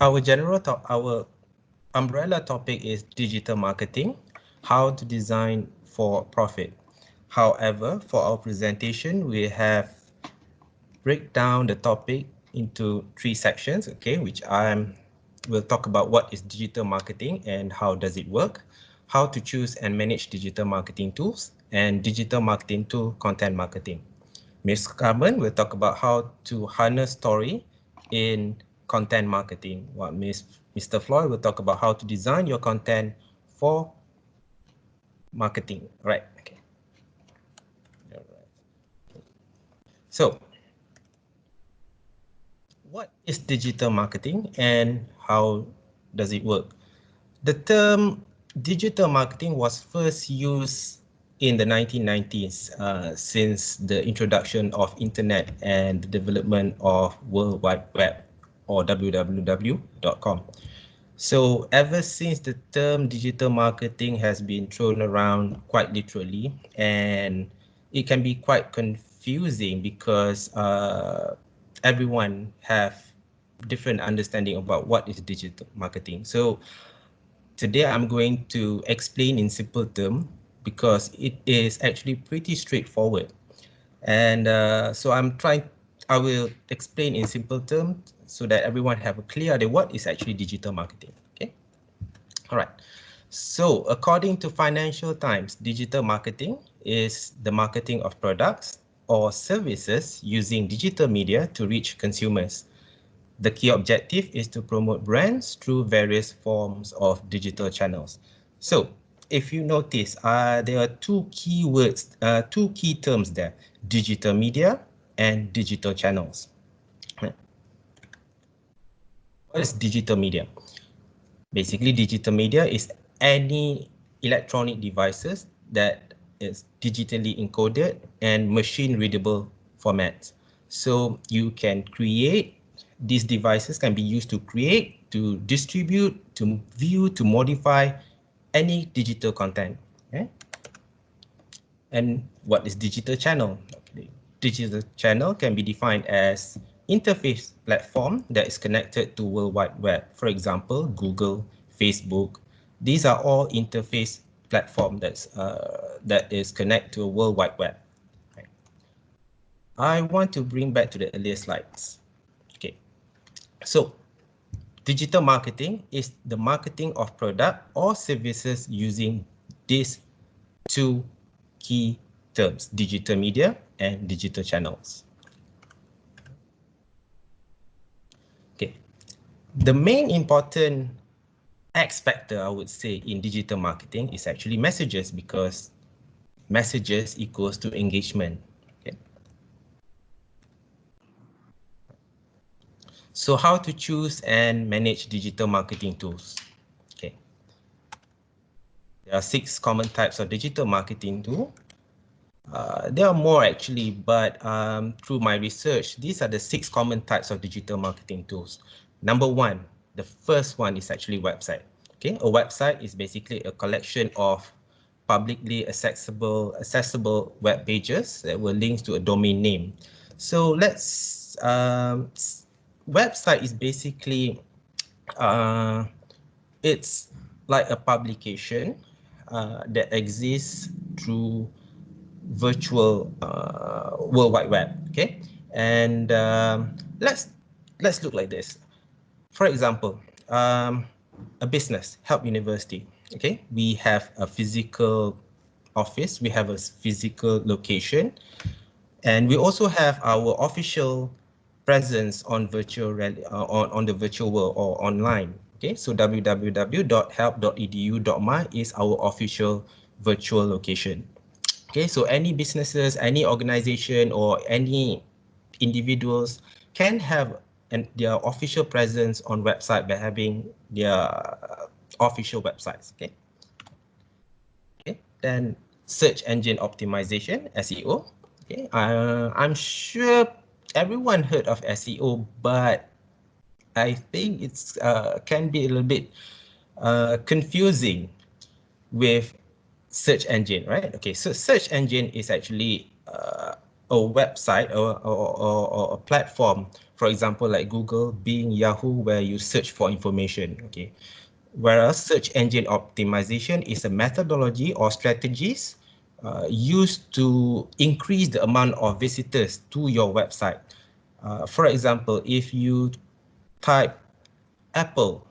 our umbrella topic is digital marketing, how to design for profit. However, for our presentation, we have break down the topic into 3 sections, okay, which will talk about what is digital marketing and how does it work, how to choose and manage digital marketing tools, and digital marketing tool content marketing. Ms. Carmen will talk about how to harness story in content marketing, while Mr. Floyd will talk about how to design your content for marketing. Right. Okay. All right. So, what is digital marketing and how does it work? The term digital marketing was first used in the 1990s since the introduction of internet and the development of World Wide Web or www.com. So ever since, the term digital marketing has been thrown around quite literally, and it can be quite confusing because everyone have different understanding about what is digital marketing. So today I'm going to explain in simple terms because it is actually pretty straightforward. And I will explain in simple terms so that everyone have a clear idea what is actually digital marketing. Okay. All right. So according to Financial Times, digital marketing is the marketing of products or services using digital media to reach consumers. The key objective is to promote brands through various forms of digital channels. So if you notice, there are two key words, two key terms there, digital media and digital channels. What is digital media? Basically, digital media is any electronic devices that is digitally encoded and machine readable formats. So you can create, these devices can be used to create, to distribute, to view, to modify any digital content. Okay? And what is digital channel? Okay. Digital channel can be defined as interface platform that is connected to World Wide Web. For example, Google, Facebook. These are all interface platform that is connected to a World Wide Web. Right. I want to bring back to the earlier slides. Okay, so digital marketing is the marketing of product or services using these two key terms, digital media and digital channels. Okay, the main important X factor, I would say, in digital marketing is actually messages, because messages equals to engagement. Okay. So how to choose and manage digital marketing tools? Okay, there are 6 common types of digital marketing tool. There are more actually, but through my research, these are the 6 common types of digital marketing tools. Number 1, the first one is actually website. Okay, a website is basically a collection of publicly accessible web pages that were linked to a domain name. So website is basically it's like a publication that exists through virtual World Wide Web. Okay, and let's look like this. For example, a business, Help University. Okay, we have a physical office, we have a physical location, and we also have our official presence on on the virtual world or online. Okay, so www.help.edu.my is our official virtual location. Okay, so any businesses, any organization, or any individuals can have their official presence on website by having their official websites. Okay. Okay. Then search engine optimization, SEO. Okay. I'm sure everyone heard of SEO, but I think it's can be a little bit confusing with search engine, right? Okay, so search engine is actually a website or a platform, for example, like Google, Bing, Yahoo, where you search for information. Okay, whereas search engine optimization is a methodology or strategies used to increase the amount of visitors to your website. For example, if you type Apple,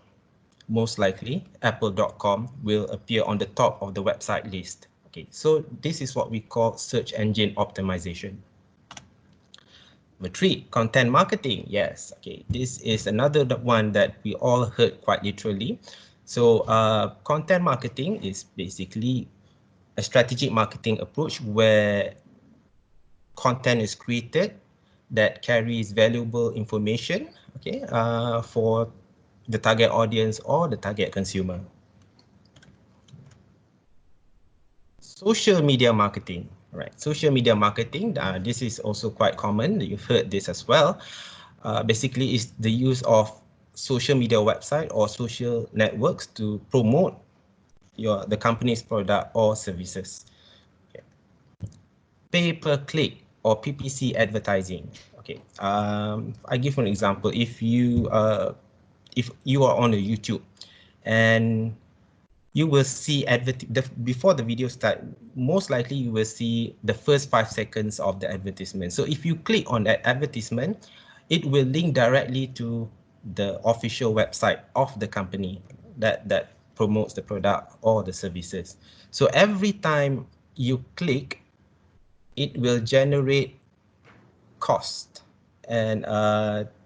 most likely apple.com will appear on the top of the website list. Okay, so this is what we call search engine optimization. Number 3, content marketing. Yes, okay, this is another one that we all heard quite literally. So content marketing is basically a strategic marketing approach where content is created that carries valuable information, okay, for the target audience or the target consumer. Social media marketing, right? Social media marketing, this is also quite common. You've heard this as well. Basically, is the use of social media website or social networks to promote the company's product or services. Okay. Pay-per-click or PPC advertising. Okay, I give an example. If you are on a YouTube and you will see before the video start, most likely you will see the first 5 seconds of the advertisement. So if you click on that advertisement, it will link directly to the official website of the company that promotes the product or the services. So every time you click, it will generate cost, and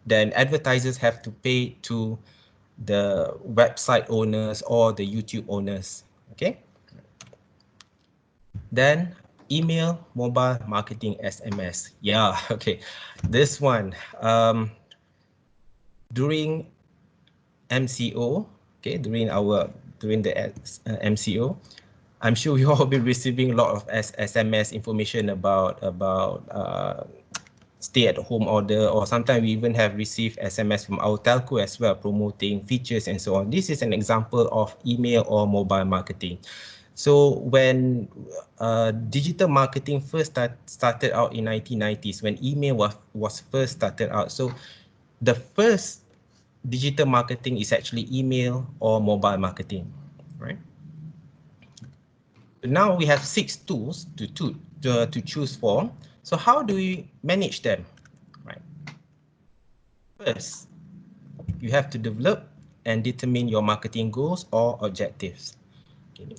then advertisers have to pay to the website owners or the YouTube owners. Okay. Then email, mobile marketing, SMS. Yeah, okay. This one, during MCO, okay, during the MCO, I'm sure you all been receiving a lot of SMS information about stay at home order, or sometimes we even have received SMS from our telco as well promoting features and so on. This is an example of email or mobile marketing. So when digital marketing first started out in 1990s, when email was first started out, so the first digital marketing is actually email or mobile marketing, right? Now we have 6 tools to choose from. So how do we manage them? Right. First, you have to develop and determine your marketing goals or objectives.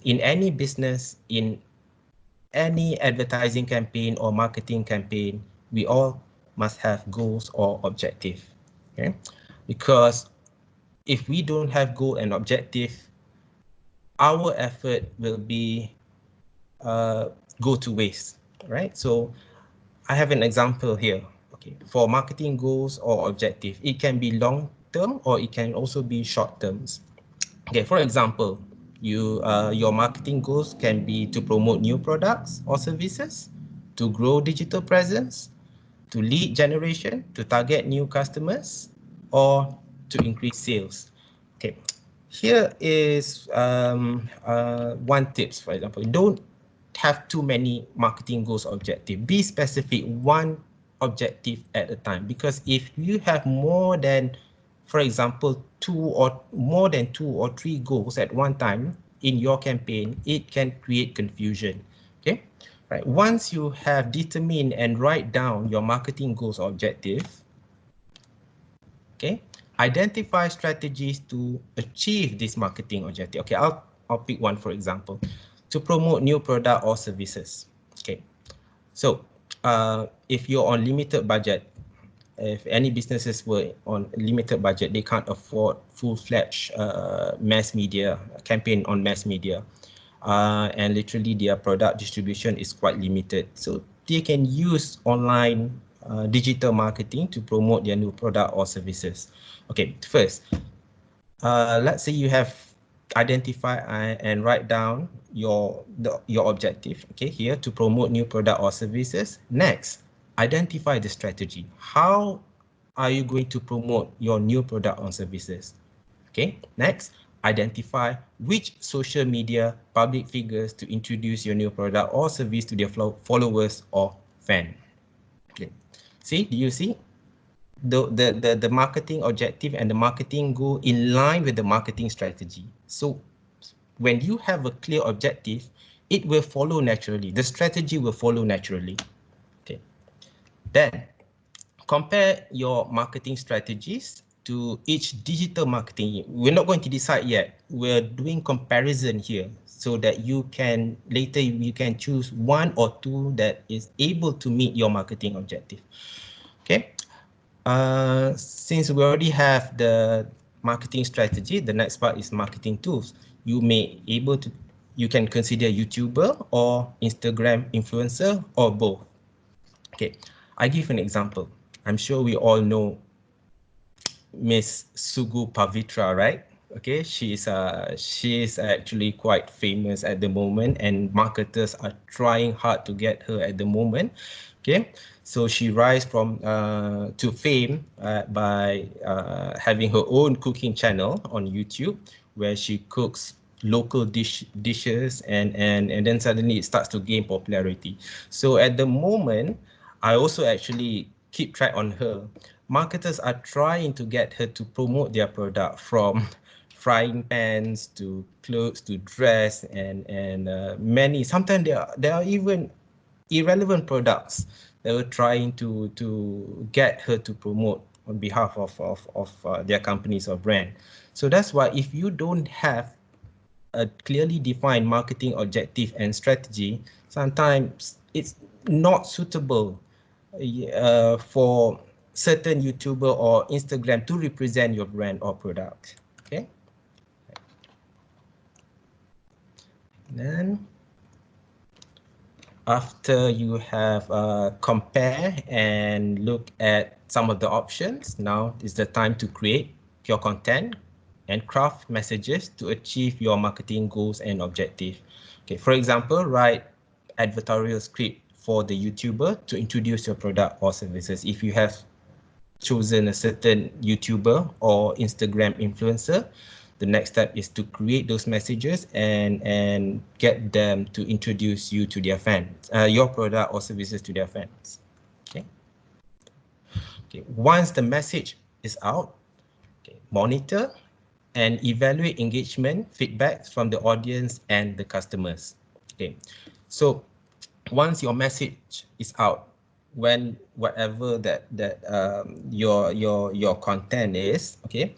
In any business, in any advertising campaign or marketing campaign, we all must have goals or objective. Okay, because if we don't have goal and objective, our effort will be go to waste, right? So I have an example here. Okay, for marketing goals or objective, it can be long term or it can also be short terms. Okay, for example, your marketing goals can be to promote new products or services, to grow digital presence, to lead generation, to target new customers, or to increase sales. Okay, here is one tips. For example, don't have too many marketing goals or objective. Be specific, one objective at a time, because if you have more than, for example, 2 or more than 2 or 3 goals at one time in your campaign, it can create confusion. Okay, right. Once you have determined and write down your marketing goals or objective, okay, identify strategies to achieve this marketing objective. Okay, I'll pick one, for example, to promote new product or services. Okay, so if you're on limited budget, if any businesses were on limited budget, they can't afford full-fledged mass media campaign on mass media, and literally their product distribution is quite limited. So they can use online digital marketing to promote their new product or services. Okay, first, let's say you have identify and write down your objective, okay, here to promote new product or services. Next, identify the strategy. How are you going to promote your new product or services? Okay, next, identify which social media public figures to introduce your new product or service to their followers or fan. See, do you see? The marketing objective and the marketing goal in line with the marketing strategy. So when you have a clear objective, it will follow naturally. The strategy will follow naturally. Okay. Then compare your marketing strategies to each digital marketing. We're not going to decide yet. We're doing comparison here so that you can later you can choose one or two that is able to meet your marketing objective. Okay. Since we already have the marketing strategy, the next part is marketing tools. You can consider YouTuber or Instagram influencer or both. Okay, I give an example. I'm sure we all know Miss Sugu Pavitra, right? Okay, she's actually quite famous at the moment, and marketers are trying hard to get her at the moment. Okay, so she rise from to fame by having her own cooking channel on YouTube, where she cooks local dishes, and then suddenly it starts to gain popularity. So at the moment, I also actually keep track on her. Marketers are trying to get her to promote their product, from frying pans to clothes to dress, and many. Sometimes there are even irrelevant products they were trying to get her to promote on behalf of their companies or brand. So that's why if you don't have a clearly defined marketing objective and strategy, sometimes it's not suitable for certain YouTuber or Instagram to represent your brand or product. Okay. Then after you have compare and look at some of the options, now is the time to create your content and craft messages to achieve your marketing goals and objective. Okay, for example, write advertorial script for the YouTuber to introduce your product or services. If you have chosen a certain YouTuber or Instagram influencer, the next step is to create those messages and get them to introduce you to their fans, your product or services to their fans. Okay. Okay. Once the message is out, okay, monitor and evaluate engagement feedback from the audience and the customers. Okay. So once your message is out, when whatever your content is, okay,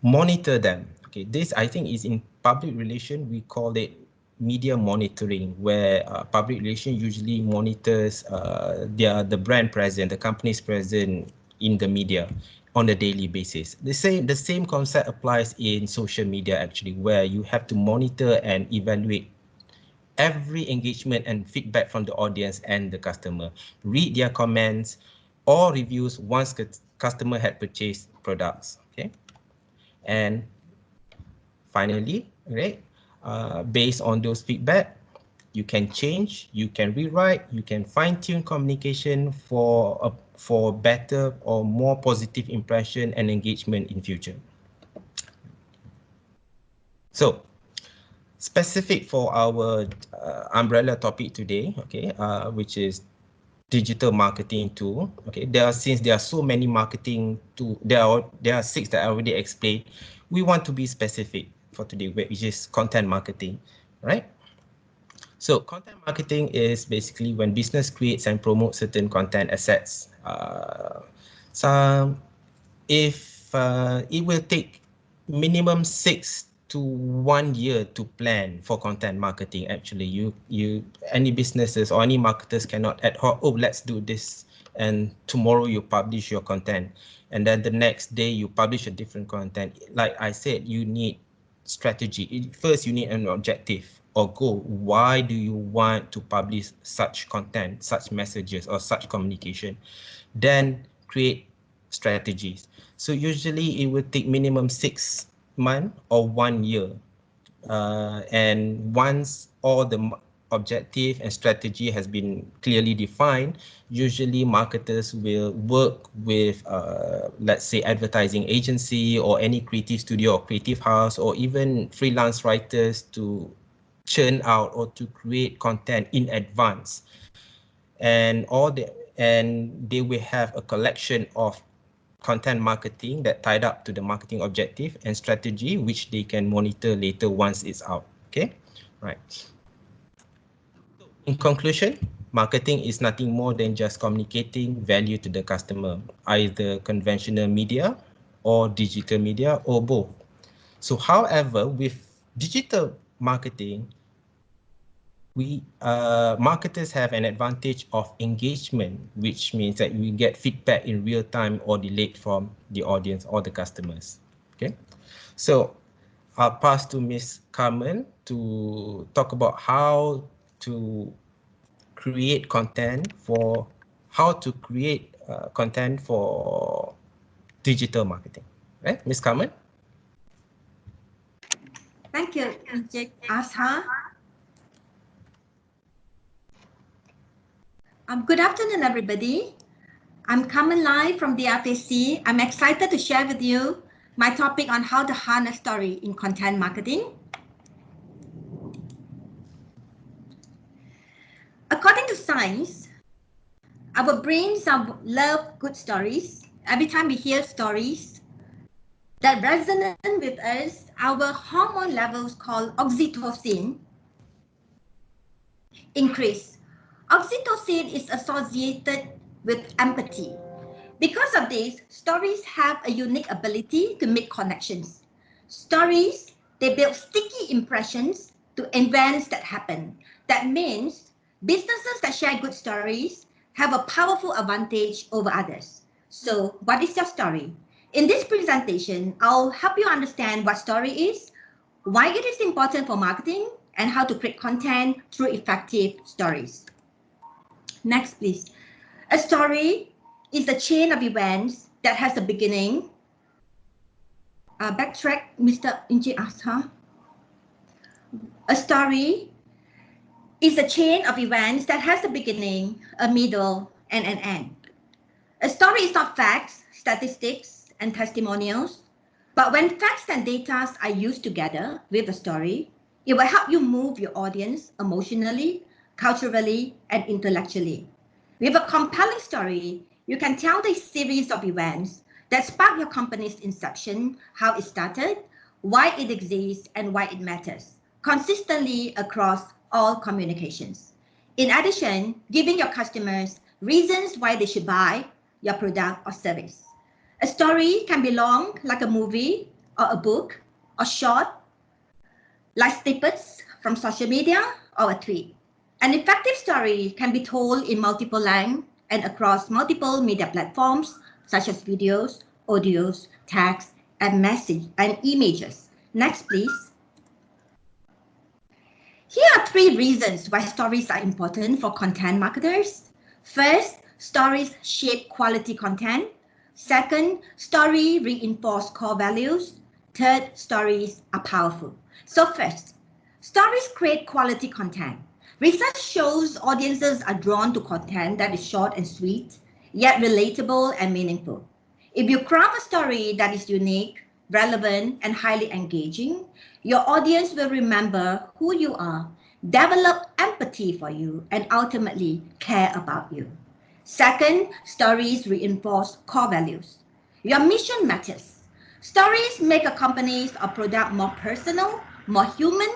monitor them. Okay, this I think is in public relation, we call it media monitoring, where public relation usually monitors the brand present, the company's present in the media on a daily basis. The same concept applies in social media actually, where you have to monitor and evaluate every engagement and feedback from the audience and the customer. Read their comments or reviews once customer had purchased products. Okay, and finally, right, based on those feedback, you can change, you can rewrite, you can fine-tune communication for better or more positive impression and engagement in future. So specific for our umbrella topic today, okay, which is digital marketing tool. Okay, since there are so many marketing tools, there are 6 that I already explained. We want to be specific for today, which is content marketing, right? So content marketing is basically when business creates and promotes certain content assets. If it will take minimum 6 to 1 year to plan for content marketing. Actually, any businesses or any marketers cannot ad hoc, oh, let's do this, and tomorrow you publish your content, and then the next day you publish a different content. Like I said, you need strategy. First, you need an objective or goal. Why do you want to publish such content, such messages, or such communication? Then create strategies. So usually it will take minimum 6 months or 1 year. And once all the objective and strategy has been clearly defined, usually marketers will work with, let's say, advertising agency or any creative studio or creative house, or even freelance writers to churn out or to create content in advance. And and they will have a collection of content marketing that tied up to the marketing objective and strategy, which they can monitor later once it's out. Okay, right. In conclusion, marketing is nothing more than just communicating value to the customer, either conventional media or digital media or both. So however, with digital marketing, marketers have an advantage of engagement, which means that we get feedback in real time or delayed from the audience or the customers. Okay, so I'll pass to Ms. Carmen to talk about how to create content for content for digital marketing. Right, Ms. Carmen? Thank you, Encik Azhar. Good afternoon, everybody. I'm Carmen Lai from the FAC. I'm excited to share with you my topic on how to harness story in content marketing. According to science, our brains love good stories. Every time we hear stories that resonate with us, our hormone levels called oxytocin increase. Oxytocin is associated with empathy. Because of this, stories have a unique ability to make connections. Stories, they build sticky impressions to events that happen. That means businesses that share good stories have a powerful advantage over others. So what is your story? In this presentation, I'll help you understand what story is, why it is important for marketing, and how to create content through effective stories. Next, please. A story is a chain of events that has a beginning. Backtrack, Mr. Encik Azhar. A story is a chain of events that has a beginning, a middle, and an end. A story is not facts, statistics, and testimonials, but when facts and data are used together with a story, it will help you move your audience emotionally, culturally, and intellectually. With a compelling story, you can tell the series of events that spark your company's inception, how it started, why it exists, and why it matters, consistently across all communications. In addition, giving your customers reasons why they should buy your product or service. A story can be long, like a movie or a book, or short, like snippets from social media or a tweet. An effective story can be told in multiple lengths and across multiple media platforms, such as videos, audios, text, and message and images. Next, please. Here are 3 reasons why stories are important for content marketers. First, stories shape quality content. Second, story reinforce core values. Third, stories are powerful. So first, stories create quality content. Research shows audiences are drawn to content that is short and sweet, yet relatable and meaningful. If you craft a story that is unique, relevant, and highly engaging, your audience will remember who you are, develop empathy for you, and ultimately care about you. Second, stories reinforce core values. Your mission matters. Stories make a company or product more personal, more human,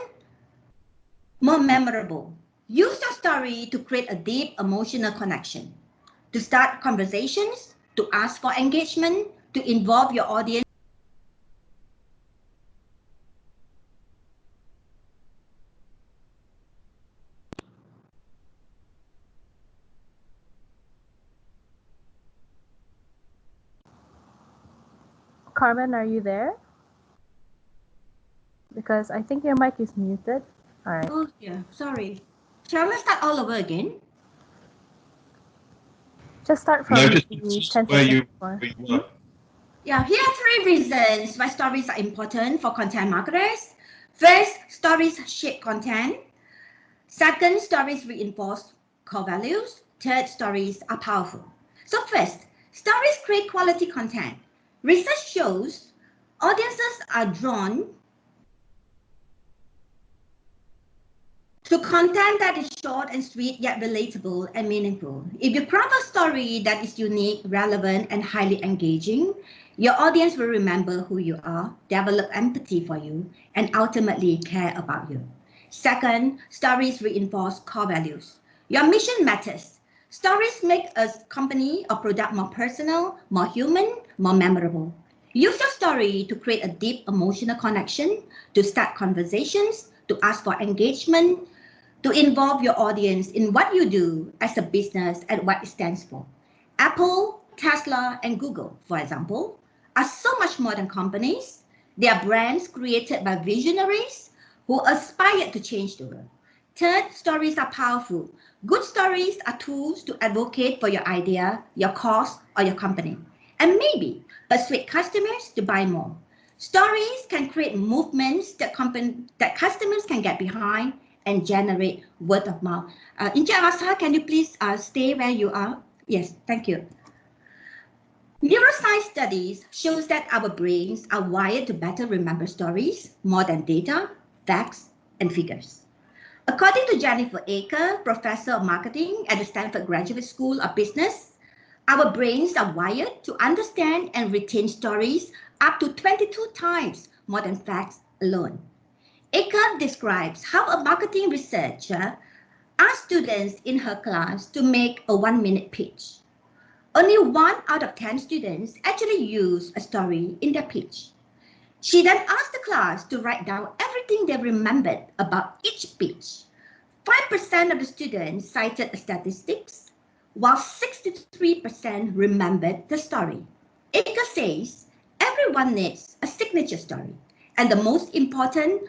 more memorable. Use your story to create a deep emotional connection, to start conversations, to ask for engagement, to involve your audience. Carmen, are you there? Because I think your mic is muted. All right. Oh, yeah, sorry. Shall I start all over again? Just start from the 10 seconds before. Yeah, here are 3 reasons why stories are important for content marketers. First, stories shape content. Second, stories reinforce core values. Third, stories are powerful. So first, stories create quality content. Research shows audiences are drawn to content that is short and sweet yet relatable and meaningful. If you craft a story that is unique, relevant, and highly engaging, your audience will remember who you are, develop empathy for you, and ultimately care about you. Second, stories reinforce core values. Your mission matters. Stories make a company or product more personal, more human, more memorable. Use your story to create a deep emotional connection, to start conversations, to ask for engagement, to involve your audience in what you do as a business and what it stands for. Apple, Tesla, and Google, for example, are so much more than companies. They are brands created by visionaries who aspire to change the world. Third, stories are powerful. Good stories are tools to advocate for your idea, your cause, or your company, and maybe persuade customers to buy more. Stories can create movements that customers can get behind and generate word of mouth. Encik Asa, can you please stay where you are? Yes, thank you. Neuroscience studies shows that our brains are wired to better remember stories more than data, facts, and figures. According to Jennifer Aker, professor of marketing at the Stanford Graduate School of Business, our brains are wired to understand and retain stories up to 22 times more than facts alone. Aker describes how a marketing researcher asked students in her class to make a 1-minute pitch. Only 1 out of 10 students actually use a story in their pitch. She then asked the class to write down everything they remembered about each pitch. 5% of the students cited statistics, while 63% remembered the story. Aker says everyone needs a signature story, and the most important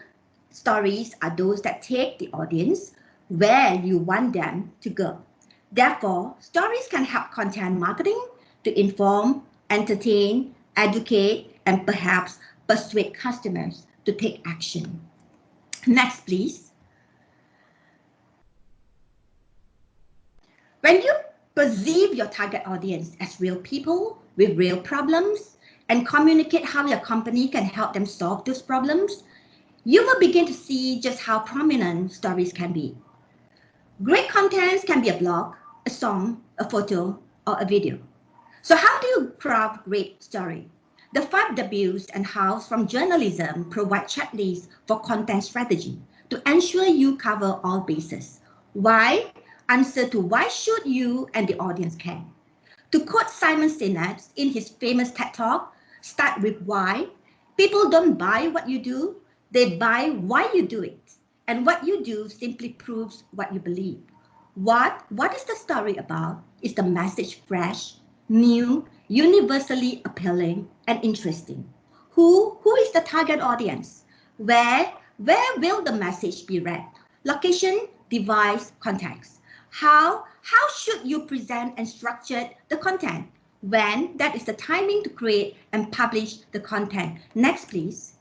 stories are those that take the audience where you want them to go. Therefore, stories can help content marketing to inform, entertain, educate, and perhaps persuade customers to take action. Next, please. When you perceive your target audience as real people with real problems and communicate how your company can help them solve those problems, you will begin to see just how prominent stories can be. Great contents can be a blog, a song, a photo, or a video. So how do you craft great story? The 5 W's and How's from journalism provide checklists for content strategy to ensure you cover all bases. Why? Answer to why should you and the audience care. To quote Simon Sinek in his famous TED Talk, start with why. People don't buy what you do, they buy why you do it. And what you do simply proves what you believe. What is the story about? Is the message fresh, new, universally appealing, and interesting? Who is the target audience? Where will the message be read? Location, device, context. How should you present and structure the content? When? That is the timing to create and publish the content. Next, please.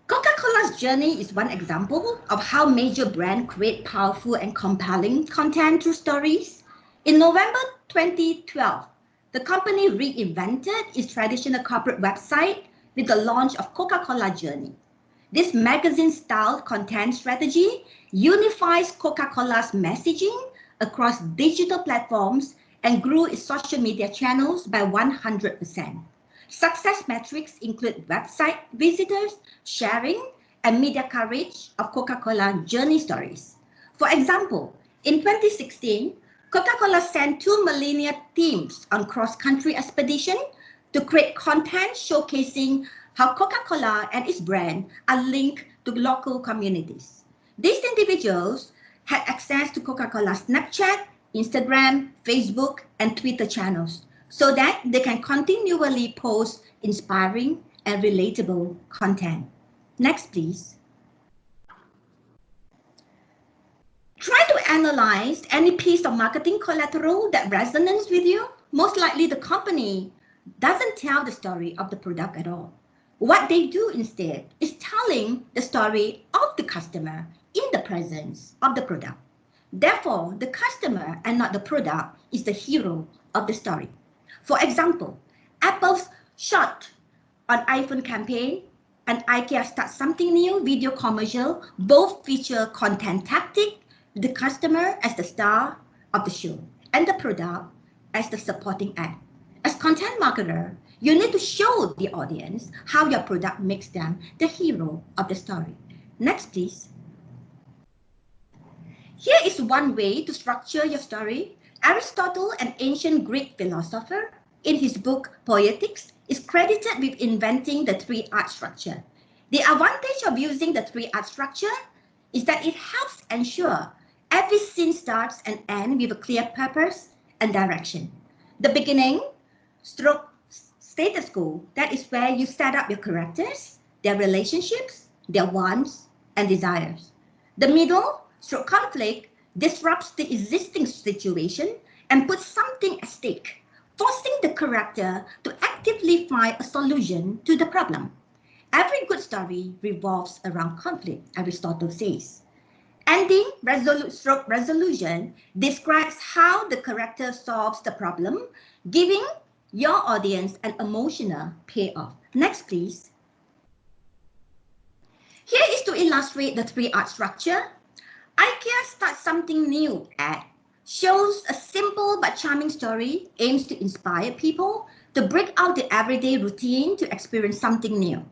Coca-Cola's journey is one example of how major brands create powerful and compelling content through stories. In November 2012, the company reinvented its traditional corporate website with the launch of Coca-Cola Journey. This magazine-style content strategy unifies Coca-Cola's messaging across digital platforms and grew its social media channels by 100%. Success metrics include website visitors, sharing, and media coverage of Coca-Cola Journey stories. For example, in 2016, Coca-Cola sent 2 millennial teams on cross-country expedition to create content showcasing how Coca-Cola and its brand are linked to local communities. These individuals had access to Coca-Cola's Snapchat, Instagram, Facebook, and Twitter channels, so that they can continually post inspiring and relatable content. Next, please. Try to analyze any piece of marketing collateral that resonates with you. Most likely the company doesn't tell the story of the product at all. What they do instead is telling the story of the customer in the presence of the product. Therefore, the customer and not the product is the hero of the story. For example, Apple's Shot on iPhone campaign and IKEA Start Something New video commercial both feature content tactic, the customer as the star of the show, and the product as the supporting ad. As content marketer, you need to show the audience how your product makes them the hero of the story. Next, please. Here is one way to structure your story. Aristotle, an ancient Greek philosopher, in his book Poetics, is credited with inventing the three-act structure. The advantage of using the three-act structure is that it helps ensure every scene starts and ends with a clear purpose and direction. The beginning, stroke status quo, that is where you set up your characters, their relationships, their wants and desires. The middle, stroke conflict, disrupts the existing situation and puts something at stake, forcing the character to actively find a solution to the problem. Every good story revolves around conflict, Aristotle says. Ending, stroke resolution, describes how the character solves the problem, giving your audience an emotional payoff. Next, please. Here is to illustrate the three-act structure. IKEA Start Something New ad shows a simple but charming story, aims to inspire people to break out the everyday routine to experience something new.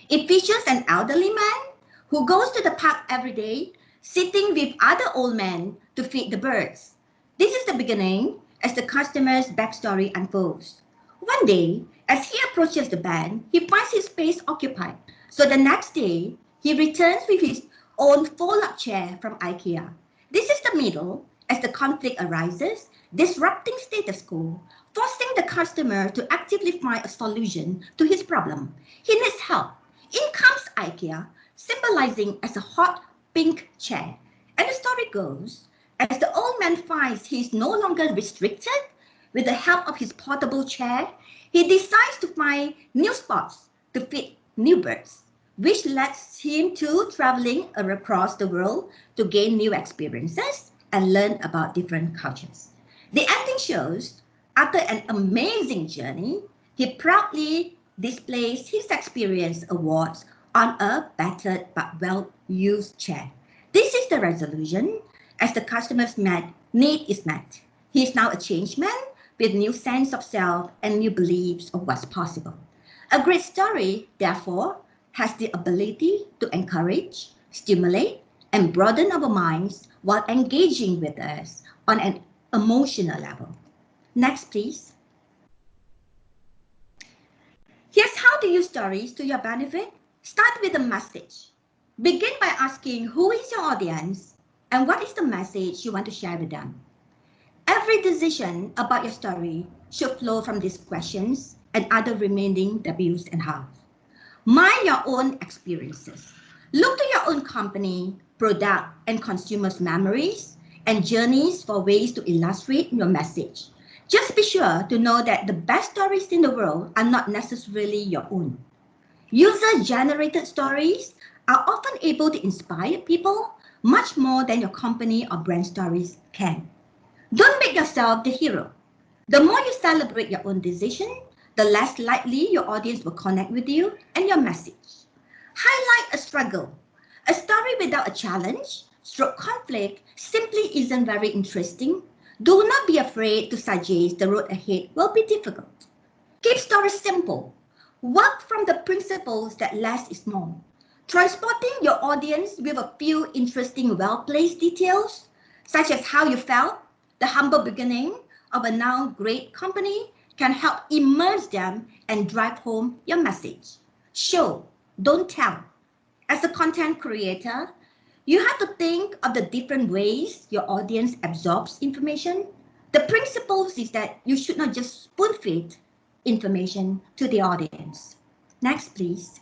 It features an elderly man who goes to the park every day, sitting with other old men to feed the birds. This is the beginning as the customer's backstory unfolds. One day, as he approaches the bank, he finds his space occupied. So the next day, he returns with his own fold-up chair from IKEA. This is the middle as the conflict arises, disrupting status quo, forcing the customer to actively find a solution to his problem. He needs help. In comes IKEA, symbolizing as a hot pink chair. And the story goes, as the old man finds he is no longer restricted, with the help of his portable chair, he decides to find new spots to feed new birds, which leads him to traveling across the world to gain new experiences and learn about different cultures. The ending shows, after an amazing journey, he proudly displays his experience awards on a battered but well-used chair. This is the resolution as the customer's need is met. He is now a changed man with new sense of self and new beliefs of what's possible. A great story, therefore, has the ability to encourage, stimulate, and broaden our minds while engaging with us on an emotional level. Next, please. Here's how to use stories to your benefit. Start with a message. Begin by asking who is your audience and what is the message you want to share with them. Every decision about your story should flow from these questions and other remaining W's and how's. Mind your own experiences. Look to your own company, product, and consumers' memories and journeys for ways to illustrate your message. Just be sure to know that the best stories in the world are not necessarily your own. User-generated stories are often able to inspire people much more than your company or brand stories can. Don't make yourself the hero. The more you celebrate your own decision, the less likely your audience will connect with you and your message. Highlight a struggle. A story without a challenge, stroke conflict, simply isn't very interesting. Do not be afraid to suggest the road ahead will be difficult. Keep stories simple. Work from the principles that less is more. Transporting your audience with a few interesting, well-placed details, such as how you felt, the humble beginning of a now great company, can help immerse them and drive home your message. Show, don't tell. As a content creator, you have to think of the different ways your audience absorbs information. The principles is that you should not just spoon-feed information to the audience. Next, please.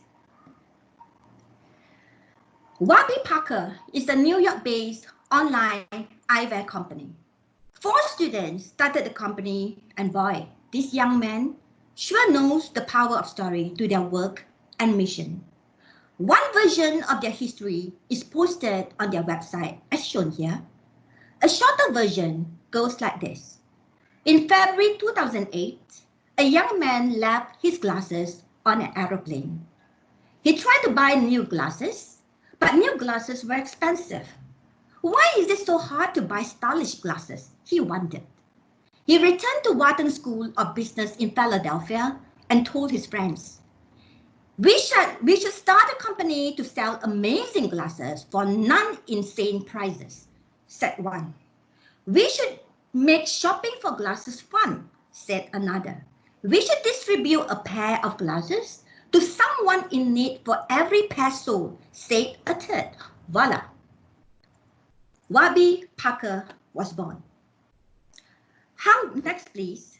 Warby Parker is a New York-based online eyewear company. 4 students started the company, and boy, this young man sure knows the power of story to their work and mission. One version of their history is posted on their website as shown here. A shorter version goes like this. In February 2008, a young man left his glasses on an aeroplane. He tried to buy new glasses, but new glasses were expensive. Why is it so hard to buy stylish glasses? He wondered. He returned to Wharton School of Business in Philadelphia and told his friends, we should start a company to sell amazing glasses for non-insane prices, said one. We should make shopping for glasses fun, said another. We should distribute a pair of glasses to someone in need for every pair sold, said a third. Voila. Warby Parker was born. Next, please.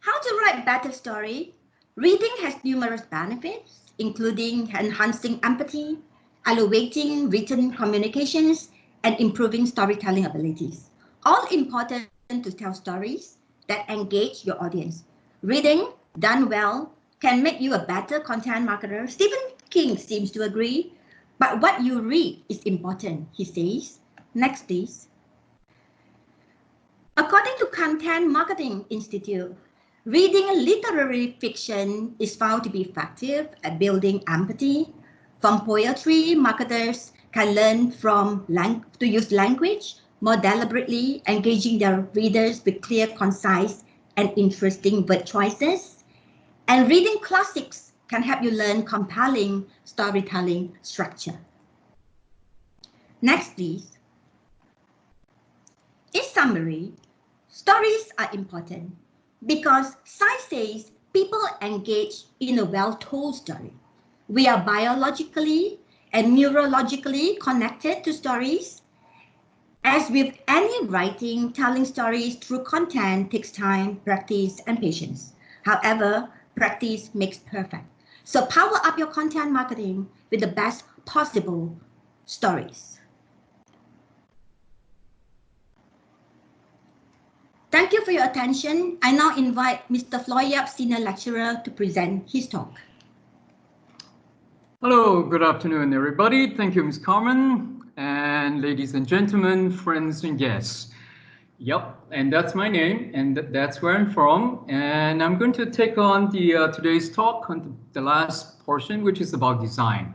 How to write better story? Reading has numerous benefits, including enhancing empathy, elevating written communications, and improving storytelling abilities. All important to tell stories that engage your audience. Reading, done well, can make you a better content marketer. Stephen King seems to agree, but what you read is important, he says. Next, please. According to Content Marketing Institute, reading literary fiction is found to be effective at building empathy. From poetry, marketers can learn to use language more deliberately, engaging their readers with clear, concise, and interesting word choices. And reading classics can help you learn compelling storytelling structure. Next, please. In summary, stories are important because science says people engage in a well-told story. We are biologically and neurologically connected to stories. As with any writing, telling stories through content takes time, practice, and patience. However, practice makes perfect. So power up your content marketing with the best possible stories. Thank you for your attention. I now invite Mr. Floyd Yap, Senior Lecturer, to present his talk. Hello, good afternoon, everybody. Thank you, Ms. Carmen. And ladies and gentlemen, friends and guests. Yep, and that's my name, and that's where I'm from. And I'm going to take on today's talk on the last portion, which is about design.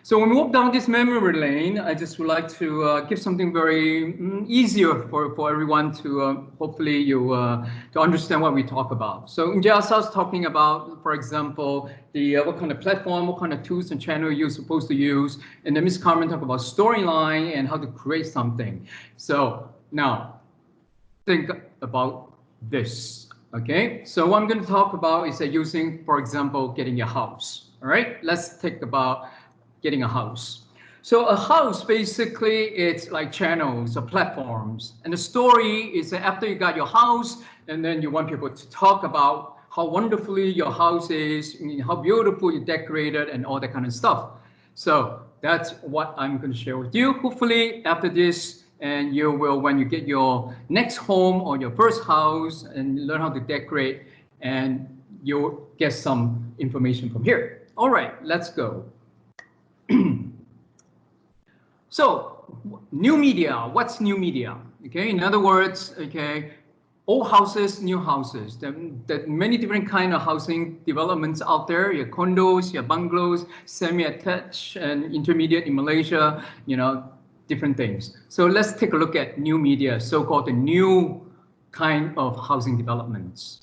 So when we walk down this memory lane, I just would like to give something very easier for everyone to hopefully to understand what we talk about. So Injasa is talking about, for example, what kind of platform, what kind of tools and channel you're supposed to use, and then Ms. Carmen talked about storyline and how to create something. So now think about this. Okay, so what I'm going to talk about is using, for example, getting a house. All right, let's think about getting a house. So a house, basically, it's like channels or platforms. And the story is that after you got your house, and then you want people to talk about how wonderfully your house is, how beautiful you decorated, and all that kind of stuff. So that's what I'm going to share with you. Hopefully, after this, and you will, when you get your next home or your first house and learn how to decorate, and you'll get some information from here. All right, let's go. So new media, what's new media? Okay, in other words, okay, old houses, new houses. There are many different kind of housing developments out there. Your condos, your bungalows, semi-attached and intermediate in Malaysia, you know, different things. So let's take a look at new media, so-called the new kind of housing developments.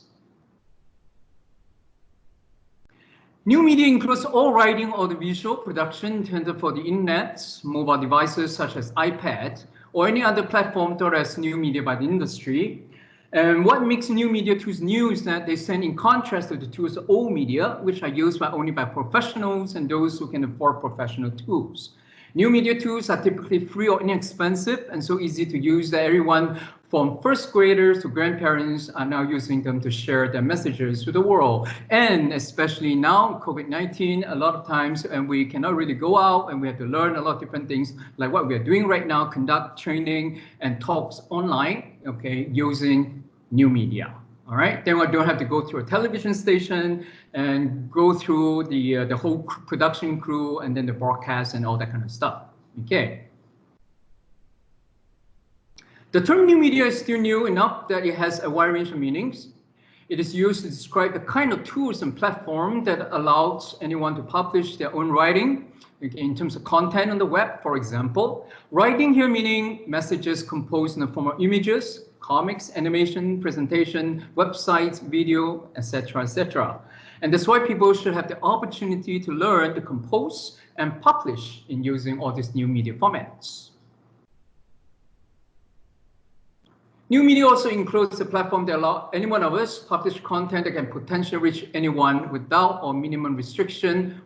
New media includes all writing or the visual production intended for the internet, mobile devices such as iPad, or any other platform thought as new media by the industry. And what makes new media tools new is that they stand in contrast to the tools of old media, which are used only by professionals and those who can afford professional tools. New media tools are typically free or inexpensive and so easy to use that everyone from first graders to grandparents are now using them to share their messages to the world. And especially now, COVID-19, a lot of times, and we cannot really go out and we have to learn a lot of different things, like what we are doing right now, conduct training and talks online, okay, using new media. All right, then we don't have to go through a television station and go through the whole production crew and then the broadcast and all that kind of stuff. Okay. The term new media is still new enough that it has a wide range of meanings. It is used to describe the kind of tools and platform that allows anyone to publish their own writing in terms of content on the web, for example. Writing here meaning messages composed in the form of images, comics, animation, presentation, websites, video, etc., etc. And that's why people should have the opportunity to learn to compose and publish in using all these new media formats. New media also includes a platform that allows any one of us publish content that can potentially reach anyone without or minimum restriction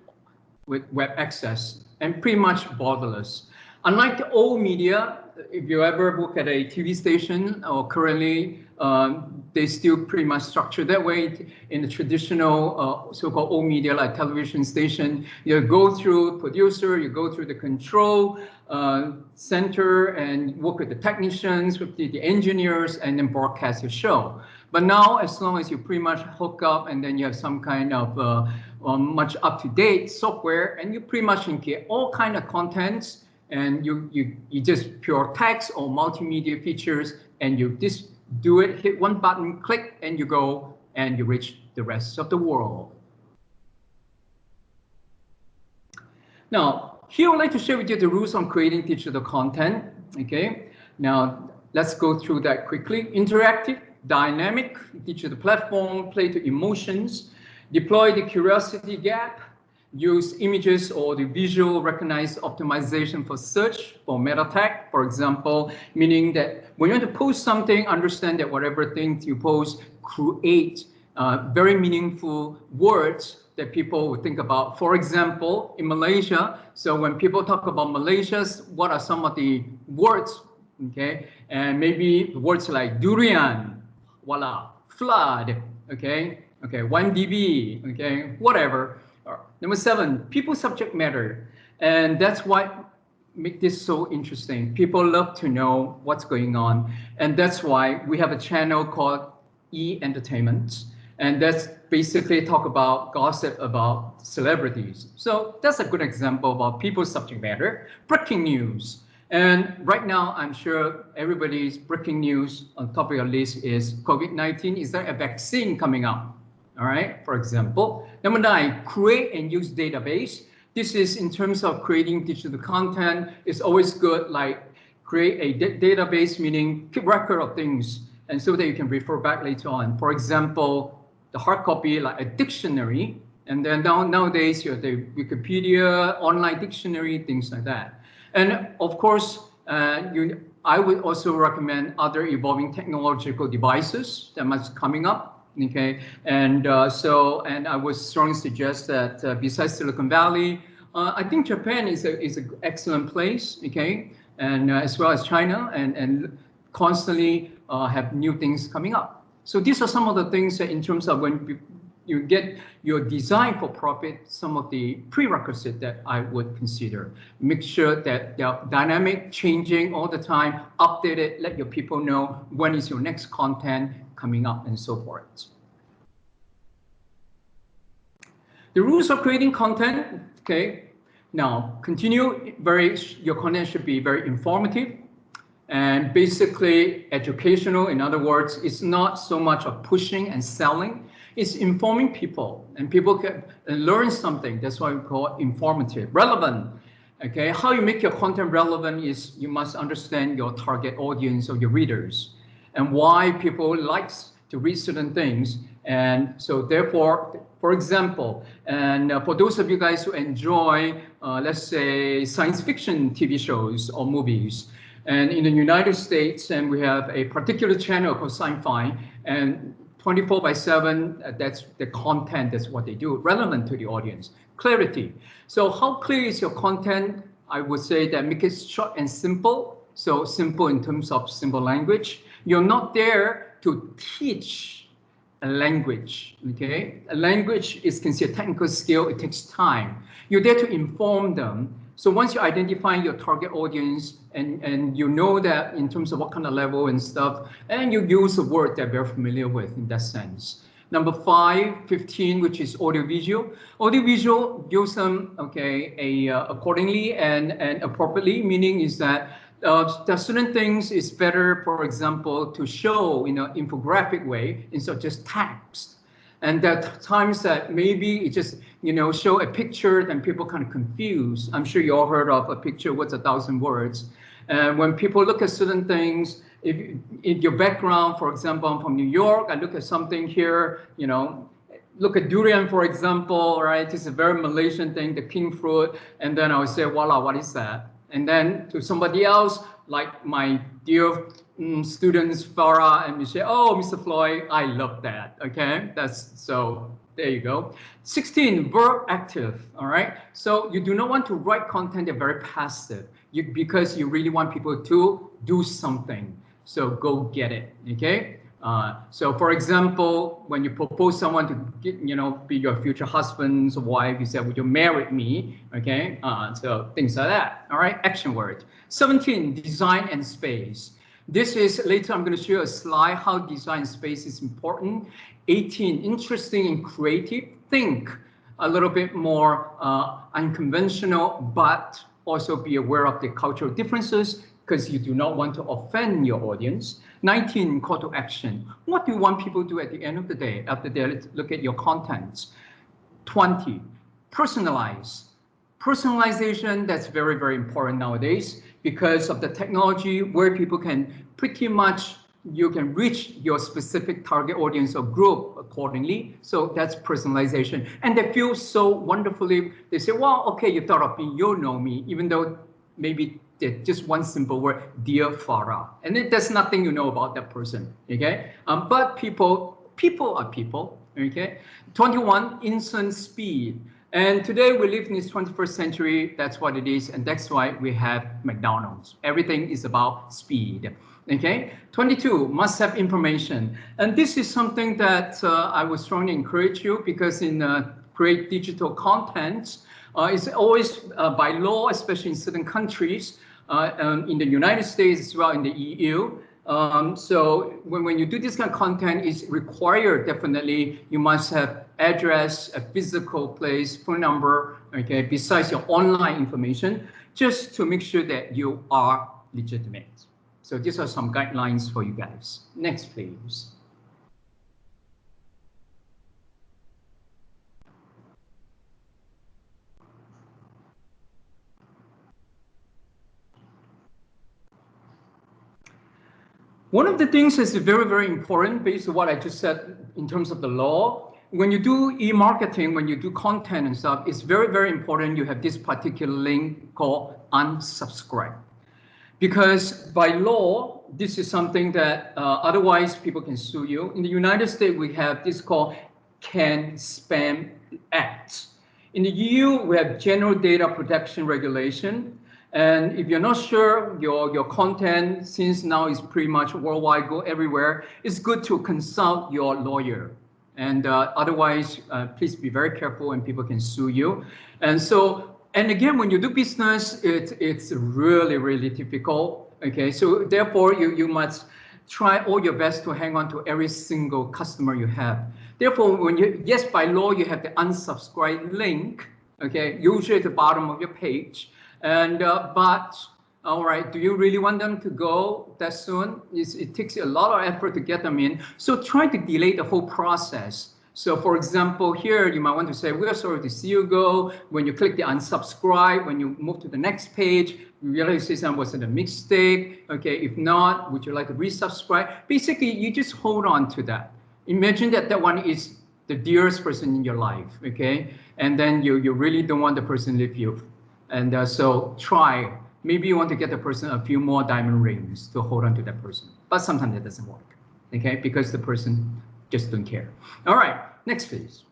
with web access and pretty much borderless. Unlike the old media, if you ever look at a TV station or currently, they still pretty much structured that way in the traditional so-called old media like television station. You go through producer, you go through the control center and work with the technicians, with the engineers, and then broadcast your show. But now, as long as you pretty much hook up and then you have some kind of much up-to-date software, and you pretty much can get all kind of contents, and you just pure text or multimedia features, and you just do it, hit one button, click, and you go, and you reach the rest of the world. Now, here I'd like to share with you the rules on creating digital content. Okay, now let's go through that quickly. Interactive, dynamic, digital platform, play to emotions, deploy the curiosity gap, use images or the visual recognized optimization for search for meta tag, for example, meaning that when you want to post something, understand that whatever things you post create very meaningful words that people would think about. For example, in Malaysia, so when people talk about Malaysia, what are some of the words, okay? And maybe words like durian, voila, flood, okay? Okay, 1 dB, okay, whatever. Number 7, people subject matter. And that's what makes this so interesting. People love to know what's going on. And that's why we have a channel called E-Entertainment. And that's basically talk about gossip about celebrities. So that's a good example about people's subject matter. Breaking news. And right now, I'm sure everybody's breaking news on top of your list is COVID-19. Is there a vaccine coming up? All right, for example. Number 9, create and use database. This is in terms of creating digital content. It's always good, like create a database, meaning keep record of things, and so that you can refer back later on. For example, the hard copy, like a dictionary, and then nowadays you have the Wikipedia, online dictionary, things like that. And of course, I would also recommend other evolving technological devices that must coming up. Okay, and I would strongly suggest that besides Silicon Valley, I think Japan is an excellent place. Okay, and as well as China, and constantly have new things coming up. So these are some of the things that in terms of when you get your design for profit, some of the prerequisites that I would consider. Make sure that they're dynamic, changing all the time, update it, let your people know when is your next content coming up and so forth. The rules of creating content, okay. Now, your content should be very informative and basically educational. In other words, it's not so much of pushing and selling, it's informing people, and people can learn something. That's why we call it informative. Relevant, okay. How you make your content relevant is you must understand your target audience or your readers and why people like to read certain things. And so therefore, for example, and for those of you guys who enjoy, let's say, science fiction TV shows or movies, and in the United States, and we have a particular channel called Sci-Fi, and 24/7, that's the content, that's what they do, relevant to the audience. Clarity. So how clear is your content? I would say that make it short and simple. So simple in terms of simple language. You're not there to teach a language, okay? A language is considered a technical skill, it takes time. You're there to inform them. So once you identify your target audience and you know that in terms of what kind of level and stuff, and you use a word that they're familiar with in that sense. Number 15, which is audiovisual. Audiovisual, use them, okay, accordingly and appropriately, meaning is that there are certain things it's better, for example, to show in an infographic way instead of just text. And there are times that maybe it just, show a picture, then people kind of confused. I'm sure you all heard of a picture, what's 1,000 words. And when people look at certain things, if in your background, for example, I'm from New York, I look at something here, look at durian, for example, right? It's a very Malaysian thing, the king fruit. And then I would say, voila, what is that? And then to somebody else, like my dear students, Farah, and you say, oh, Mr. Floyd, I love that, okay? So there you go. 16, verb active, all right? So you do not want to write content that are very passive because you really want people to do something. So go get it, okay? So for example, when you propose someone to get, be your future husband's wife, you say, would you marry me? Okay, so things like that, all right? Action word. 17, design and space. This is, later I'm going to show you a slide how design space is important. 18, interesting and creative. Think a little bit more unconventional, but also be aware of the cultural differences because you do not want to offend your audience. 19, call to action. What do you want people to do at the end of the day? After they look at your contents. 20, personalize. Personalization, that's very, very important nowadays because of the technology where people can pretty much, you can reach your specific target audience or group accordingly. So that's personalization. And they feel so wonderfully, they say, well, okay, you thought of me, you know me, even though maybe just one simple word, dear Farah. And there's nothing you know about that person, okay? But people are people, okay? 21, instant speed. And today we live in this 21st century, that's what it is, and that's why we have McDonald's. Everything is about speed, okay? 22, must have information. And this is something that I would strongly encourage you because in create digital content, it's always by law, especially in certain countries, in the United States as well, in the EU. So when you do this kind of content, it's required definitely, you must have address, a physical place, phone number, okay, besides your online information, just to make sure that you are legitimate. So these are some guidelines for you guys. Next, please. One of the things that's very, very important based on what I just said in terms of the law, when you do e-marketing, when you do content and stuff, it's very, very important you have this particular link called unsubscribe. Because by law, this is something that otherwise people can sue you. In the United States, we have this called CAN-SPAM Act. In the EU, we have General Data Protection Regulation. And if you're not sure your content, since now is pretty much worldwide, go everywhere, it's good to consult your lawyer. And otherwise, please be very careful and people can sue you. And so, and again, when you do business, it's really, really difficult. Okay, so therefore you must try all your best to hang on to every single customer you have. Therefore, when you, yes, by law, you have the unsubscribe link, okay, usually at the bottom of your page. And, but, all right, do you really want them to go that soon? It takes a lot of effort to get them in. So try to delay the whole process. So for example, here you might want to say, we're sorry to see you go. When you click the unsubscribe, when you move to the next page, you realize this was a mistake. Okay, if not, would you like to resubscribe? Basically, you just hold on to that. Imagine that that one is the dearest person in your life, okay? And then you really don't want the person to leave you. And so try, maybe you want to get the person a few more diamond rings to hold on to that person, but sometimes it doesn't work, okay? Because the person just don't care. All right, next please.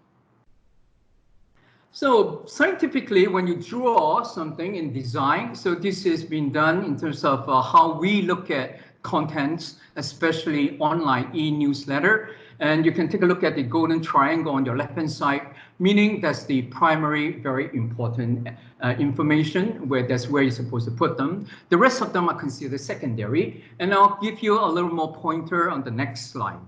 So scientifically, when you draw something in design, so this has been done in terms of how we look at contents, especially online e-newsletter. And you can take a look at the golden triangle on your left-hand side, meaning that's the primary, very important information, where that's where you're supposed to put them. The rest of them are considered secondary. And I'll give you a little more pointer on the next slide.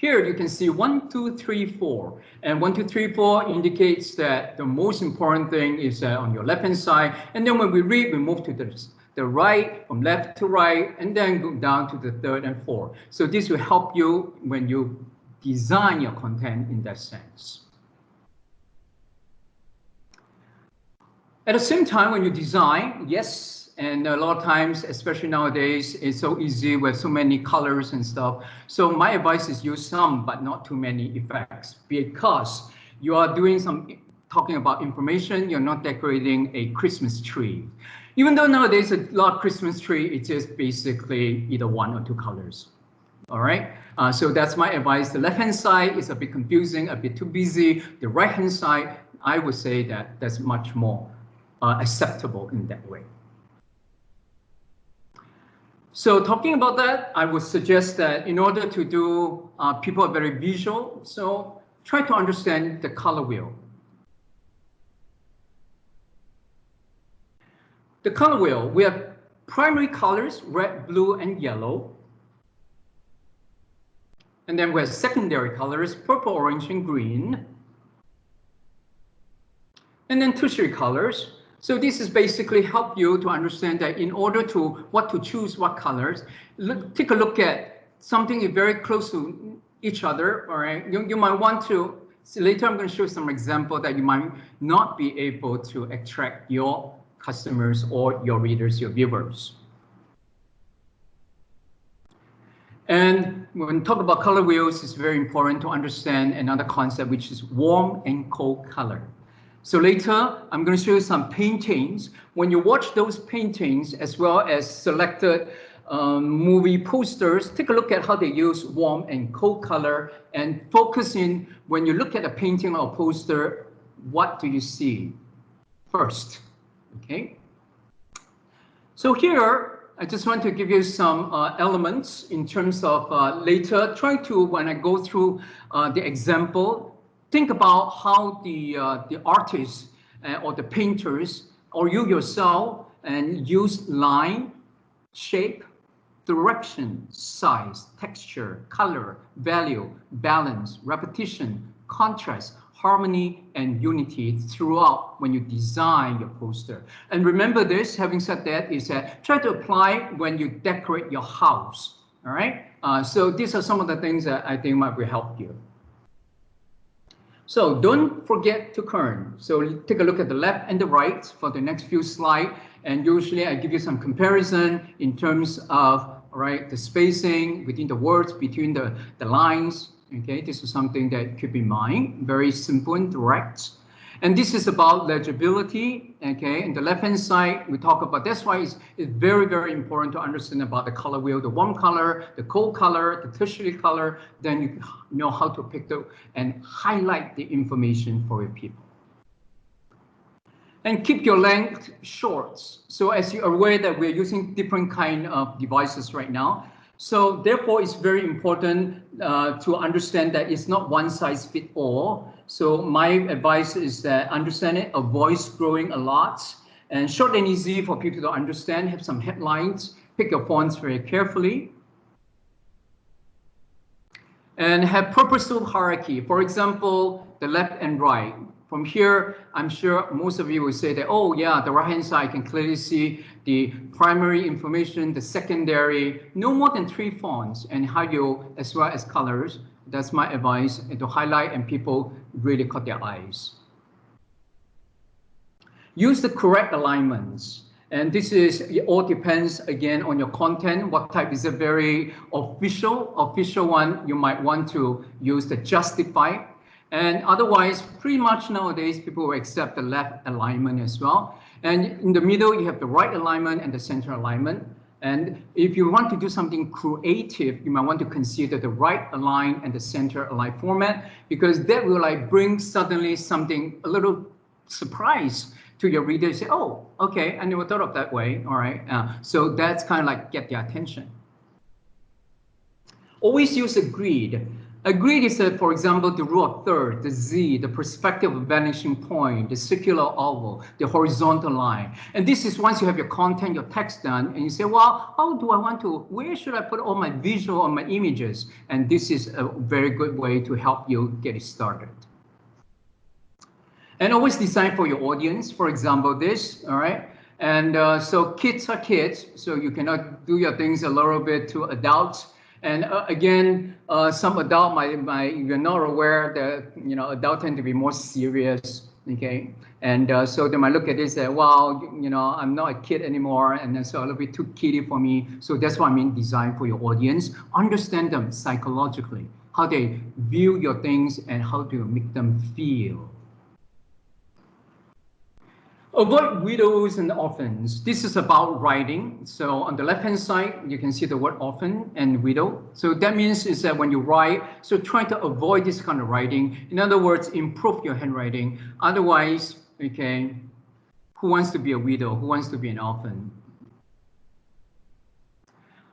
Here you can see 1, 2, 3, 4. And 1, 2, 3, 4 indicates that the most important thing is on your left-hand side. And then when we read, we move to the right, from left to right, and then go down to the third and fourth. So this will help you when you design your content in that sense. At the same time, when you design, yes, and a lot of times, especially nowadays, it's so easy with so many colors and stuff. So my advice is use some, but not too many effects, because you are doing talking about information, you're not decorating a Christmas tree. Even though nowadays a lot of Christmas tree, it's just basically either 1 or 2 colors. All right, so that's my advice. The left-hand side is a bit confusing, a bit too busy. The right-hand side, I would say that that's much more acceptable in that way. So talking about that, I would suggest that in order to do, people are very visual, so try to understand the color wheel. The color wheel, we have primary colors, red, blue, and yellow. And then we have secondary colors, purple, orange, and green. And then tertiary colors. So this is basically help you to understand that in order to choose what colors, take a look at something very close to each other. All right, you might want to. So later, I'm going to show some example that you might not be able to attract your customers or your readers, your viewers. And when we talk about color wheels, it's very important to understand another concept, which is warm and cold color. So later, I'm going to show you some paintings. When you watch those paintings, as well as selected movie posters, take a look at how they use warm and cold color, and focus in, when you look at a painting or a poster, what do you see first? Okay. So here, I just want to give you some elements in terms of later, try to, when I go through the example, think about how the artists or the painters or you yourself and use line, shape, direction, size, texture, color, value, balance, repetition, contrast, harmony, and unity throughout when you design your poster. And remember this, having said that, is that try to apply when you decorate your house, all right? So these are some of the things that I think might help you. So don't forget to kern. So take a look at the left and the right for the next few slides. And usually I give you some comparison in terms of, right, the spacing within the words, between the lines. Okay, this is something that keep in mind, very simple and direct. And this is about legibility. Okay, and the left-hand side, we talk about, that's why it's very, very important to understand about the color wheel, the warm color, the cold color, the tertiary color, then you know how to pick the and highlight the information for your people. And keep your length short. So as you're aware that we're using different kind of devices right now. So therefore, it's very important to understand that it's not one size fit all. So my advice is that understand it, avoid scrolling a lot, and short and easy for people to understand, have some headlines, pick your fonts very carefully. And have purposeful hierarchy. For example, the left and right. From here, I'm sure most of you will say that, oh yeah, the right-hand side, I can clearly see the primary information, the secondary, no more than 3 fonts, and how you, as well as colors. That's my advice, and to highlight and people really caught their eyes. Use the correct alignments. And this is, it all depends again on your content. What type is a very official one, you might want to use the justified. And otherwise, pretty much nowadays, people will accept the left alignment as well. And in the middle, you have the right alignment and the center alignment. And if you want to do something creative, you might want to consider the right align and the center align format, because that will like bring suddenly something, a little surprise to your reader. You say, oh, okay, I never thought of that way. All right. So that's kind of like get their attention. Always use a grid. A grid is, for example, the rule of thirds, the Z, the perspective of vanishing point, the circular oval, the horizontal line. And this is once you have your content, your text done, and you say, well, how do I want to, where should I put all my visual or my images? And this is a very good way to help you get it started. And always design for your audience. For example, this, all right? And so kids are kids, so you cannot do your things a little bit to adults. And again, some adult might you're not aware that, you know, adults tend to be more serious, okay? And so they might look at this and say, well, you know, I'm not a kid anymore, and then so a little bit too kiddie for me. So that's why I mean design for your audience. Understand them psychologically, how they view your things and how to make them feel. Avoid widows and orphans. This is about writing. So on the left-hand side, you can see the word orphan and widow. So that means is that when you write, so try to avoid this kind of writing. In other words, improve your handwriting. Otherwise, okay, who wants to be a widow? Who wants to be an orphan?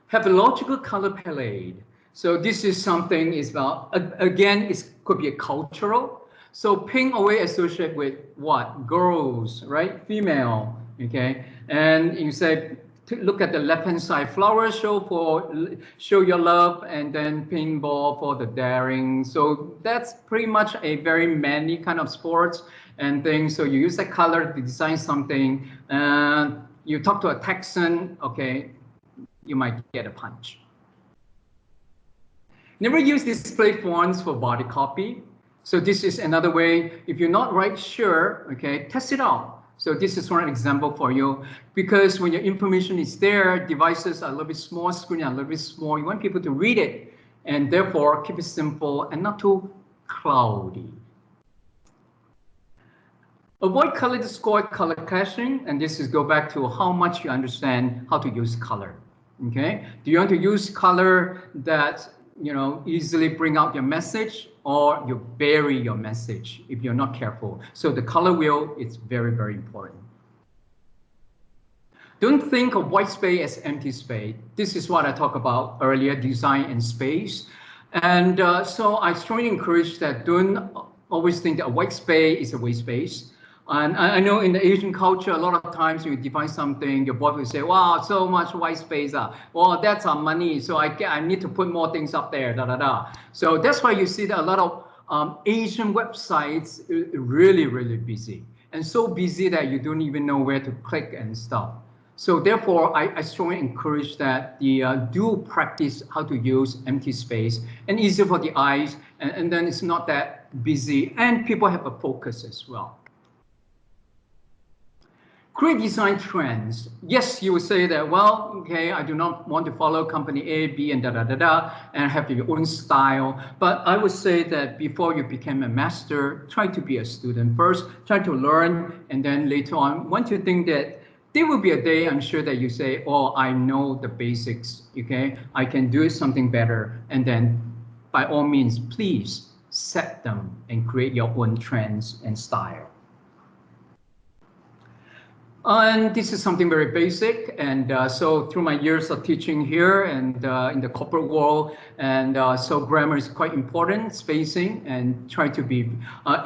Have a logical color palette. So this is something is about, again, it could be a cultural. So pink always associated with what? Girls, right? Female, okay? And you say, look at the left-hand side, flowers show your love, and then paintball for the daring. So that's pretty much a very manly kind of sports and things. So you use that color to design something. You talk to a Texan, okay, you might get a punch. Never use display fonts for body copy. So this is another way, if you're not right sure, okay, test it out. So this is one example for you, because when your information is there, devices are a little bit small, screen are a little bit small, you want people to read it, and therefore keep it simple and not too cloudy. Avoid color discord, color clashing, and this is go back to how much you understand how to use color, okay? Do you want to use color that, you know, easily bring out your message, or you bury your message if you're not careful? So the color wheel is very, very important. Don't think of white space as empty space. This is what I talked about earlier, design and space. And so I strongly encourage that don't always think that a white space is a waste space. And I know in the Asian culture, a lot of times you define something, your boss will say, wow, so much white space. Well, that's our money, so I need to put more things up there, da, da, da. So that's why you see that a lot of Asian websites really, really busy. And so busy that you don't even know where to click and stuff. So therefore, I strongly encourage that do practice how to use empty space and easier for the eyes, and then it's not that busy, and people have a focus as well. Create design trends. Yes, you will say that, well, okay, I do not want to follow company A, B, and da-da-da-da, and have your own style. But I would say that before you become a master, try to be a student first, try to learn, and then later on, once you think that there will be a day, I'm sure that you say, oh, I know the basics, okay? I can do something better. And then by all means, please set them and create your own trends and style. And this is something very basic, and so through my years of teaching here and in the corporate world, and so grammar is quite important, spacing, and try to be,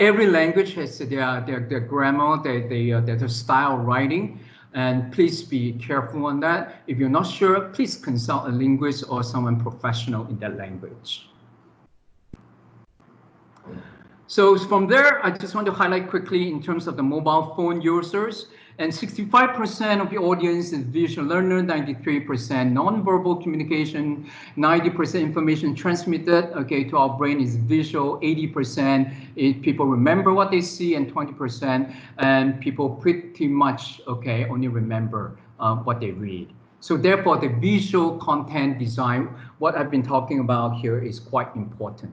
every language has their grammar, their style of writing, and please be careful on that. If you're not sure, please consult a linguist or someone professional in that language. So from there, I just want to highlight quickly in terms of the mobile phone users. And 65% of the audience is visual learner, 93% nonverbal communication, 90% information transmitted, okay, to our brain is visual, 80% is people remember what they see, and 20% and people pretty much, okay, only remember what they read. So therefore, the visual content design, what I've been talking about here, is quite important.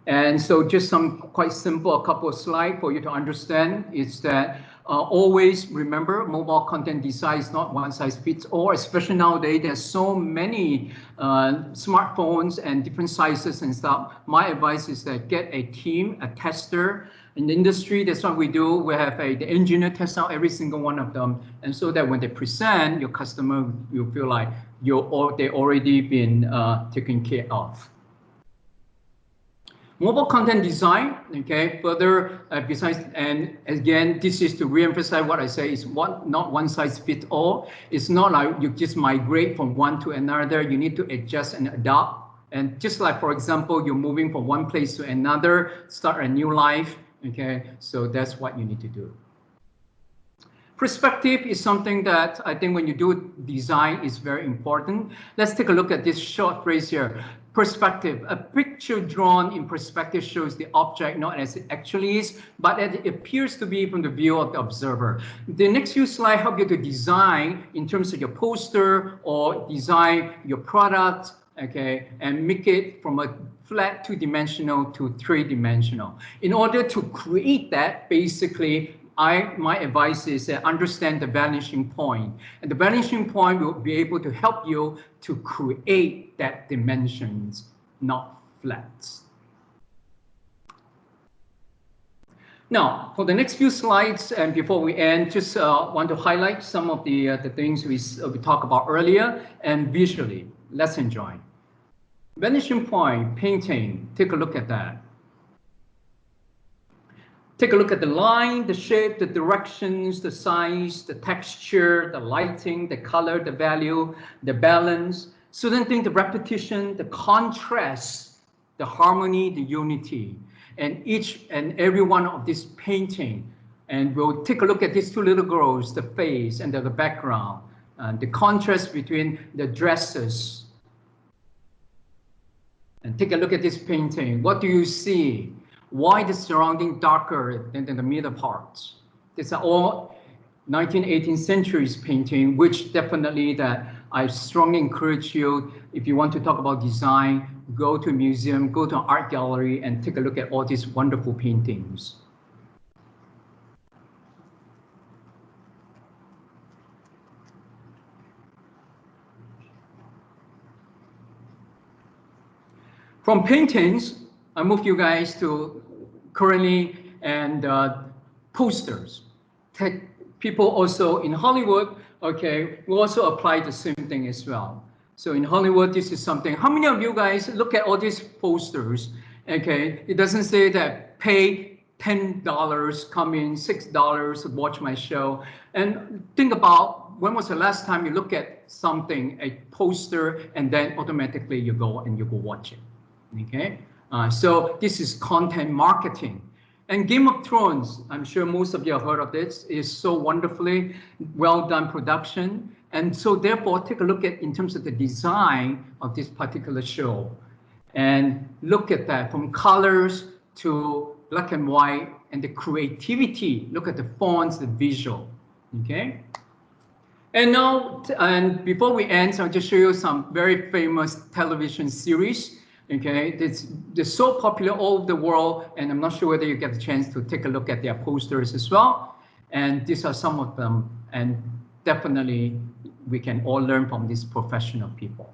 And so just some quite simple, a couple of slides for you to understand is that always remember mobile content design is not one size fits all, especially nowadays there's so many smartphones and different sizes and stuff. My advice is that get a team, a tester. In the industry, that's what we do. We have the engineer test out every single one of them. And so that when they present, your customer will feel like they already been taken care of. Mobile content design, okay, further besides, and again, this is to re-emphasize what I say is not one size fits all. It's not like you just migrate from one to another. You need to adjust and adapt. And just like, for example, you're moving from one place to another, start a new life, okay? So that's what you need to do. Perspective is something that I think when you do design is very important. Let's take a look at this short phrase here. Perspective. A picture drawn in perspective shows the object not as it actually is, but as it appears to be from the view of the observer. The next few slides help you to design in terms of your poster or design your product, okay, and make it from a flat two-dimensional to three-dimensional. In order to create that, basically, my advice is understand the vanishing point. And the vanishing point will be able to help you to create that dimensions, not flats. Now, for the next few slides, and before we end, just want to highlight some of the things we talked about earlier and visually. Let's enjoy. Vanishing point, painting, take a look at that. Take a look at the line, the shape, the directions, the size, the texture, the lighting, the color, the value, the balance. Certain things, the repetition, the contrast, the harmony, the unity. And each and every one of this painting. And we'll take a look at these two little girls, the face and the background, the contrast between the dresses. And take a look at this painting. What do you see? Why the surrounding darker than the middle parts? These are all 19th, 18th centuries painting, which definitely that I strongly encourage you, if you want to talk about design, go to a museum, go to an art gallery and take a look at all these wonderful paintings. From paintings, I move you guys to currently and posters. People also in Hollywood, okay, we also apply the same thing as well. So in Hollywood, this is something. How many of you guys look at all these posters? Okay, it doesn't say that pay $10, come in $6 to watch my show. And think about when was the last time you look at something, a poster, and then automatically you go watch it. Okay. So this is content marketing. And Game of Thrones, I'm sure most of you have heard of this, is so wonderfully well done production. And so therefore, take a look at in terms of the design of this particular show. And look at that from colors to black and white and the creativity. Look at the fonts, the visual. Okay. And now, and before we end, I'll just show you some very famous television series. Okay, they're so popular all over the world, and I'm not sure whether you get the chance to take a look at their posters as well. And these are some of them, and definitely we can all learn from these professional people.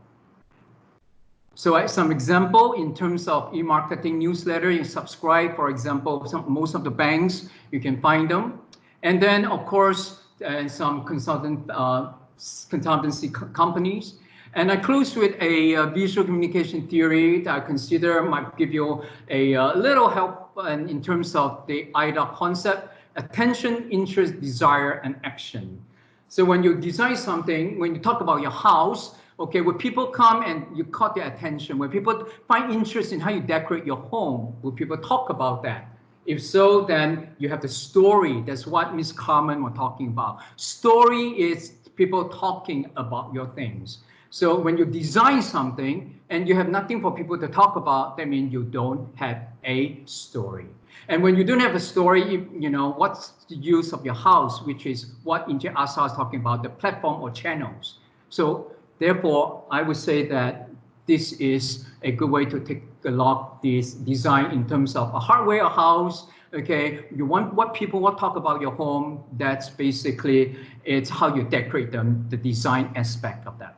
So as some example, in terms of e-marketing newsletter, you subscribe, for example, most of the banks, you can find them. And then, of course, some consultancy companies. And I close with a visual communication theory that I consider might give you a little help in terms of the IDA concept: attention, interest, desire, and action. So when you design something, when you talk about your house, okay, when people come and you caught their attention, when people find interest in how you decorate your home, will people talk about that? If so, then you have the story. That's what Ms. Carmen was talking about. Story is people talking about your things. So when you design something and you have nothing for people to talk about, that means you don't have a story. And when you don't have a story, you know, what's the use of your house, which is what Inge Asa is talking about, the platform or channels. So therefore, I would say that this is a good way to take a lot this design in terms of a hardware, a house. Okay, you want what people will talk about your home. That's basically, it's how you decorate them, the design aspect of that.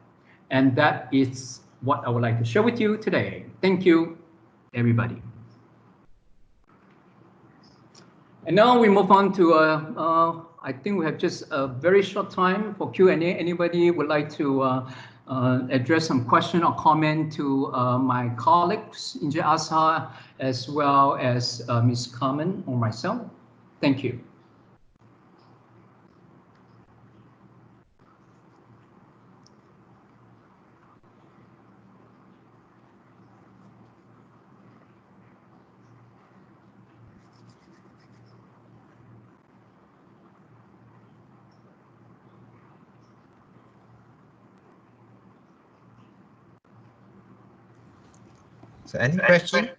And that is what I would like to share with you today. Thank you, everybody. And now we move on to, I think we have just a very short time for Q&A. Anybody would like to address some question or comment to my colleagues, Inje Asa, as well as Ms. Carmen or myself. Thank you. So any question?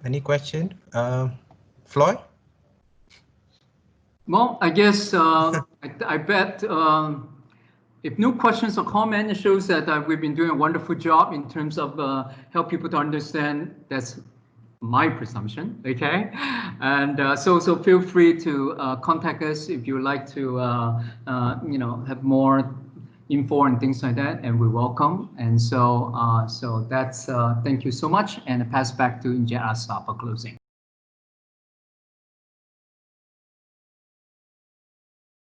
Any question? Floyd? Well, I guess I bet if no questions or comments, it shows that we've been doing a wonderful job in terms of help people to understand. That's my presumption, okay? And so feel free to contact us if you would like to, have more info and things like that, and we welcome. And so that's thank you so much, and I pass back to Inje Asa for closing.